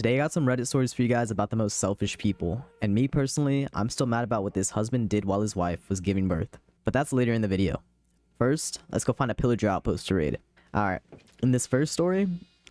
Today I got some Reddit stories for you guys about the most selfish people, and me personally, I'm still mad about what this husband did while his wife was giving birth, but that's later in the video. First, let's go find a Pillager outpost to raid. Alright, in this first story,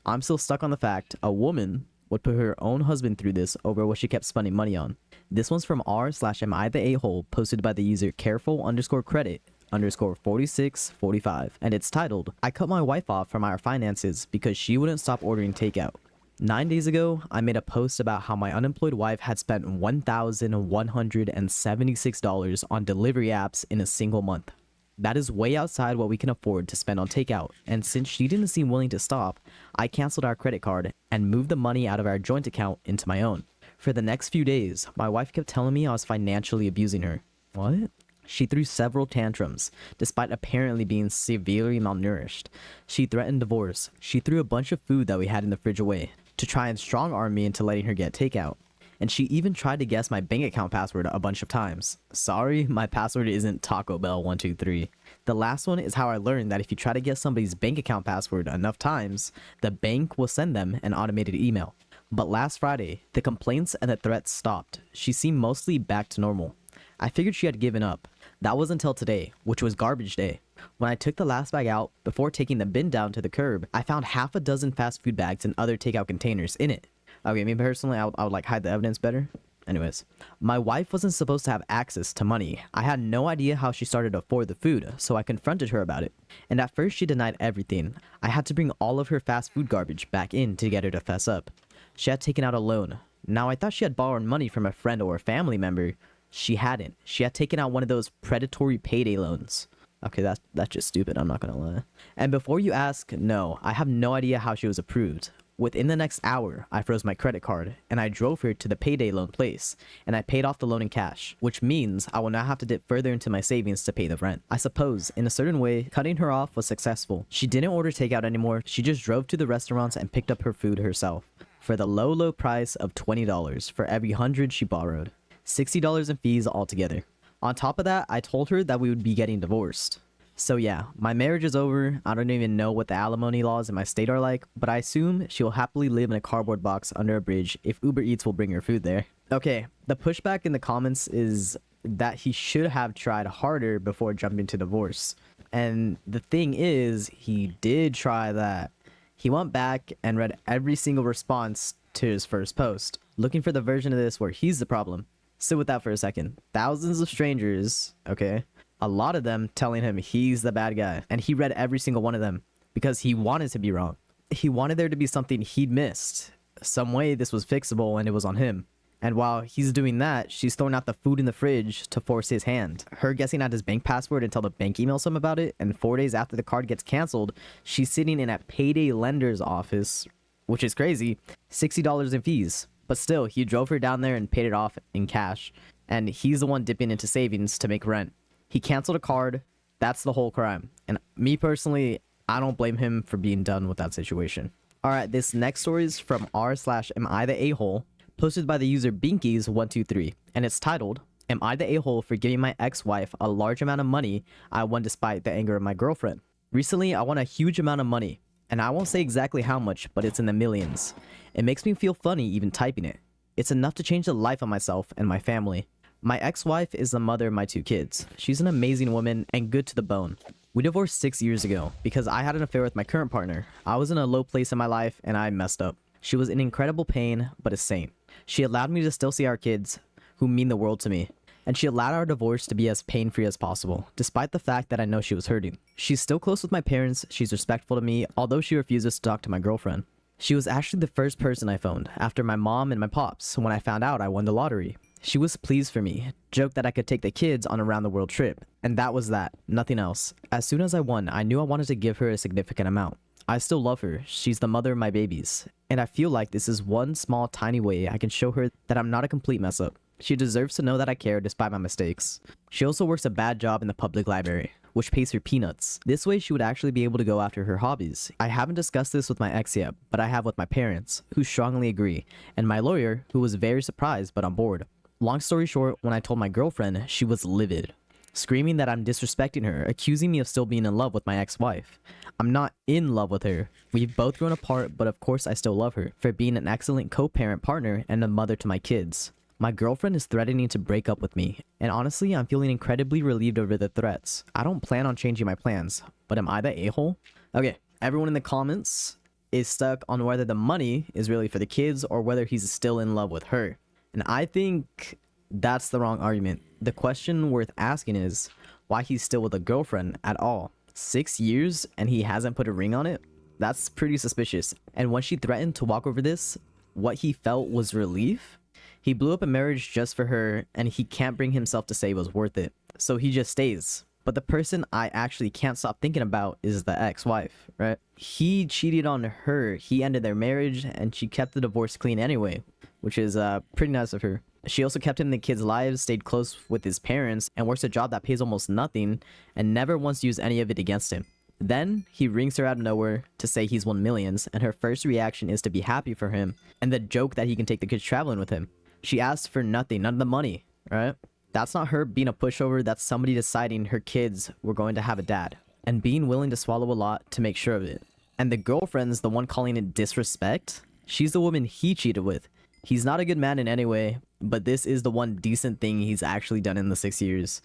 I'm still stuck on the fact a woman would put her own husband through this over what she kept spending money on. This one's from r/am I the a-hole, posted by the user careful_credit_4645, and it's titled, I cut my wife off from our finances because she wouldn't stop ordering takeout. 9 days ago, I made a post about how my unemployed wife had spent $1,176 on delivery apps in a single month. That is way outside what we can afford to spend on takeout, and since she didn't seem willing to stop, I canceled our credit card and moved the money out of our joint account into my own. For the next few days, my wife kept telling me I was financially abusing her. What? She threw several tantrums, despite apparently being severely malnourished. She threatened divorce. She threw a bunch of food that we had in the fridge away to try and strong-arm me into letting her get takeout. And she even tried to guess my bank account password a bunch of times. Sorry, my password isn't Taco Bell 123. The last one is how I learned that if you try to guess somebody's bank account password enough times, the bank will send them an automated email. But last Friday, the complaints and the threats stopped. She seemed mostly back to normal. I figured she had given up. That was until today, which was garbage day. When I took the last bag out, before taking the bin down to the curb, I found half a dozen fast food bags and other takeout containers in it. Okay, me personally, I would like hide the evidence better. Anyways, my wife wasn't supposed to have access to money. I had no idea how she started to afford the food, so I confronted her about it. And at first she denied everything. I had to bring all of her fast food garbage back in to get her to fess up. She had taken out a loan. Now I thought she had borrowed money from a friend or a family member. She hadn't. She had taken out one of those predatory payday loans. Okay, that's just stupid, I'm not gonna lie. And before you ask, no, I have no idea how she was approved. Within the next hour, I froze my credit card, and I drove her to the payday loan place, and I paid off the loan in cash, which means I will now have to dip further into my savings to pay the rent. I suppose, in a certain way, cutting her off was successful. She didn't order takeout anymore, she just drove to the restaurants and picked up her food herself, for the low price of $20 for every 100 she borrowed. $60 in fees altogether. On top of that, I told her that we would be getting divorced. So yeah, my marriage is over. I don't even know what the alimony laws in my state are like, but I assume she will happily live in a cardboard box under a bridge if Uber Eats will bring her food there. Okay, the pushback in the comments is that he should have tried harder before jumping to divorce. And the thing is, he did try that. He went back and read every single response to his first post, looking for the version of this where he's the problem. Sit with that for a second. Thousands of strangers, okay? A lot of them telling him he's the bad guy. And he read every single one of them because he wanted to be wrong. He wanted there to be something he'd missed. Some way this was fixable and it was on him. And while he's doing that, she's throwing out the food in the fridge to force his hand. Her guessing out his bank password until the bank emails him about it. And 4 days after the card gets canceled, she's sitting in a payday lender's office, which is crazy, $60 in fees. But still, he drove her down there and paid it off in cash. And he's the one dipping into savings to make rent. He canceled a card. That's the whole crime. And me personally, I don't blame him for being done with that situation. Alright, this next story is from r/am I the a-hole, posted by the user Binkies123. And it's titled, Am I the a-hole for giving my ex-wife a large amount of money I won despite the anger of my girlfriend? Recently, I won a huge amount of money. And I won't say exactly how much, but it's in the millions. It makes me feel funny even typing it. It's enough to change the life of myself and my family. My ex-wife is the mother of my 2 kids. She's an amazing woman and good to the bone. We divorced 6 years ago because I had an affair with my current partner. I was in a low place in my life and I messed up. She was in incredible pain, but a saint. She allowed me to still see our kids, who mean the world to me. And she allowed our divorce to be as pain-free as possible, despite the fact that I know she was hurting. She's still close with my parents, she's respectful to me, although she refuses to talk to my girlfriend. She was actually the first person I phoned, after my mom and my pops, when I found out I won the lottery. She was pleased for me, joked that I could take the kids on a round-the-world trip, and that was that, nothing else. As soon as I won, I knew I wanted to give her a significant amount. I still love her, she's the mother of my babies, and I feel like this is one small tiny way I can show her that I'm not a complete mess up. She deserves to know that I care despite my mistakes. She also works a bad job in the public library, which pays her peanuts. This way she would actually be able to go after her hobbies. I haven't discussed this with my ex yet, but I have with my parents, who strongly agree, and my lawyer, who was very surprised but on board. Long story short, when I told my girlfriend, she was livid. screaming that I'm disrespecting her, accusing me of still being in love with my ex-wife. I'm not in love with her. We've both grown apart, but of course I still love her for being an excellent co-parent partner and a mother to my kids. My girlfriend is threatening to break up with me, and honestly, I'm feeling incredibly relieved over the threats. I don't plan on changing my plans, but am I the a-hole? Okay, everyone in the comments is stuck on whether the money is really for the kids or whether he's still in love with her. And I think that's the wrong argument. The question worth asking is why he's still with a girlfriend at all. 6 years and he hasn't put a ring on it? That's pretty suspicious. And when she threatened to walk over this, what he felt was relief. He blew up a marriage just for her, and he can't bring himself to say it was worth it. So he just stays. But the person I actually can't stop thinking about is the ex-wife, right? He cheated on her, he ended their marriage, and she kept the divorce clean anyway, which is pretty nice of her. She also kept him in the kids' lives, stayed close with his parents, and works a job that pays almost nothing, and never once used any of it against him. Then he rings her out of nowhere to say he's won millions, and her first reaction is to be happy for him, and the joke that he can take the kids traveling with him. She asks for nothing, none of the money, right? That's not her being a pushover, that's somebody deciding her kids were going to have a dad, and being willing to swallow a lot to make sure of it. And the girlfriend's the one calling it disrespect? She's the woman he cheated with. He's not a good man in any way, but this is the one decent thing he's actually done in the 6 years.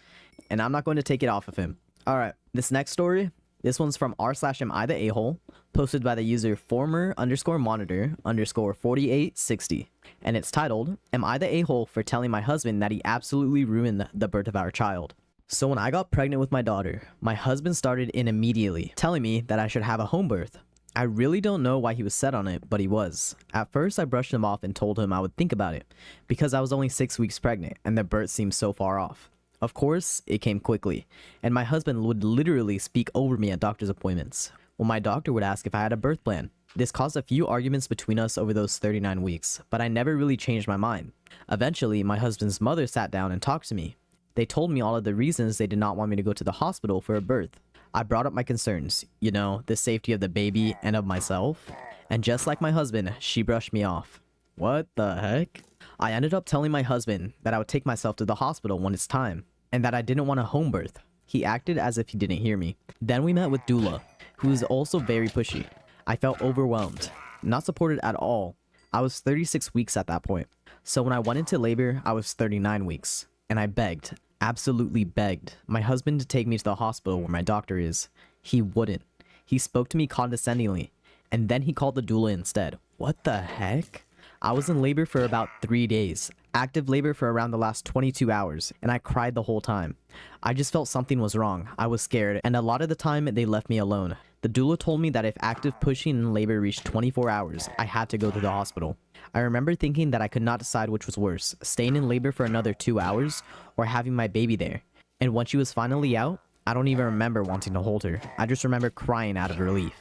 And I'm not going to take it off of him. Alright, this next story, this one's from r/am I the a-hole, posted by the user former_monitor_4860. And it's titled, Am I the a-hole for telling my husband that he absolutely ruined the birth of our child? So when I got pregnant with my daughter, my husband started in immediately, telling me that I should have a home birth. I really don't know why he was set on it, but he was. At first, I brushed him off and told him I would think about it, because I was only 6 weeks pregnant and the birth seemed so far off. Of course, it came quickly, and my husband would literally speak over me at doctor's appointments, while my doctor would ask if I had a birth plan. This caused a few arguments between us over those 39 weeks, but I never really changed my mind. Eventually, my husband's mother sat down and talked to me. They told me all of the reasons they did not want me to go to the hospital for a birth. I brought up my concerns, you know, the safety of the baby and of myself, and just like my husband, she brushed me off. What the heck? I ended up telling my husband that I would take myself to the hospital when it's time, and that I didn't want a home birth. He acted as if he didn't hear me. Then we met with doula, who is also very pushy. I felt overwhelmed, not supported at all. I was 36 weeks at that point. So when I went into labor, I was 39 weeks, and I begged, absolutely begged, my husband to take me to the hospital where my doctor is. He wouldn't. He spoke to me condescendingly, and then he called the doula instead. What the heck? I was in labor for about 3 days, active labor for around the last 22 hours, and I cried the whole time. I just felt something was wrong. I was scared, and a lot of the time they left me alone. The doula told me that if active pushing in labor reached 24 hours, I had to go to the hospital. I remember thinking that I could not decide which was worse, staying in labor for another 2 hours or having my baby there. And when she was finally out, I don't even remember wanting to hold her. I just remember crying out of relief.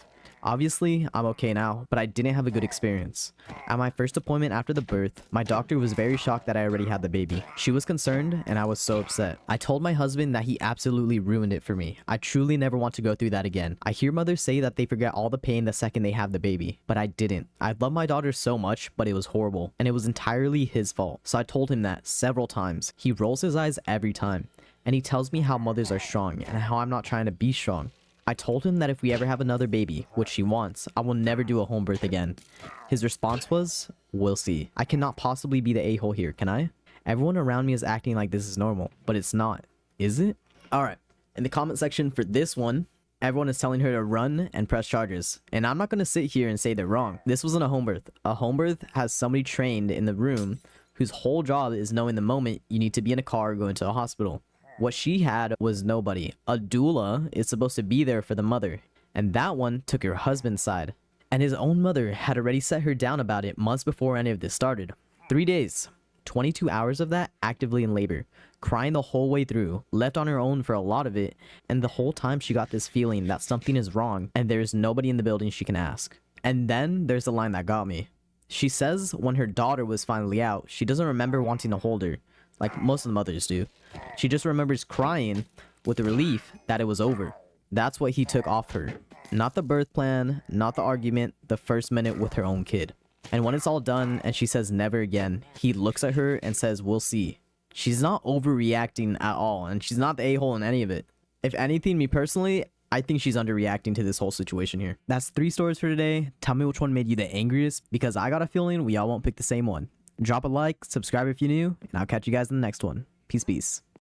Obviously, I'm okay now, but I didn't have a good experience. At my first appointment after the birth, my doctor was very shocked that I already had the baby. She was concerned, and I was so upset. I told my husband that he absolutely ruined it for me. I truly never want to go through that again. I hear mothers say that they forget all the pain the second they have the baby, but I didn't. I love my daughter so much, but it was horrible, and it was entirely his fault. So I told him that several times. He rolls his eyes every time, and he tells me how mothers are strong and how I'm not trying to be strong. I told him that if we ever have another baby, which he wants, I will never do a home birth again. His response was, we'll see. I cannot possibly be the a-hole here, can I? Everyone around me is acting like this is normal, but it's not. Is it? Alright, in the comment section for this one, everyone is telling her to run and press charges. And I'm not going to sit here and say they're wrong. This wasn't a home birth. A home birth has somebody trained in the room whose whole job is knowing the moment you need to be in a car or go into a hospital. What she had was nobody. A doula is supposed to be there for the mother, and that one took her husband's side. And his own mother had already set her down about it months before any of this started. 3 days, 22 hours of that actively in labor, crying the whole way through, left on her own for a lot of it, and the whole time she got this feeling that something is wrong and there's nobody in the building she can ask. And then there's the line that got me. She says when her daughter was finally out, she doesn't remember wanting to hold her, like most of the mothers do. She just remembers crying with the relief that it was over. That's what he took off her. Not the birth plan, not the argument, the first minute with her own kid. And when it's all done and she says never again, he looks at her and says, we'll see. She's not overreacting at all, and she's not the a-hole in any of it. If anything, me personally, I think she's underreacting to this whole situation here. That's 3 stories for today. Tell me which one made you the angriest, because I got a feeling we all won't pick the same one. Drop a like, subscribe if you're new, and I'll catch you guys in the next one. Peace, peace.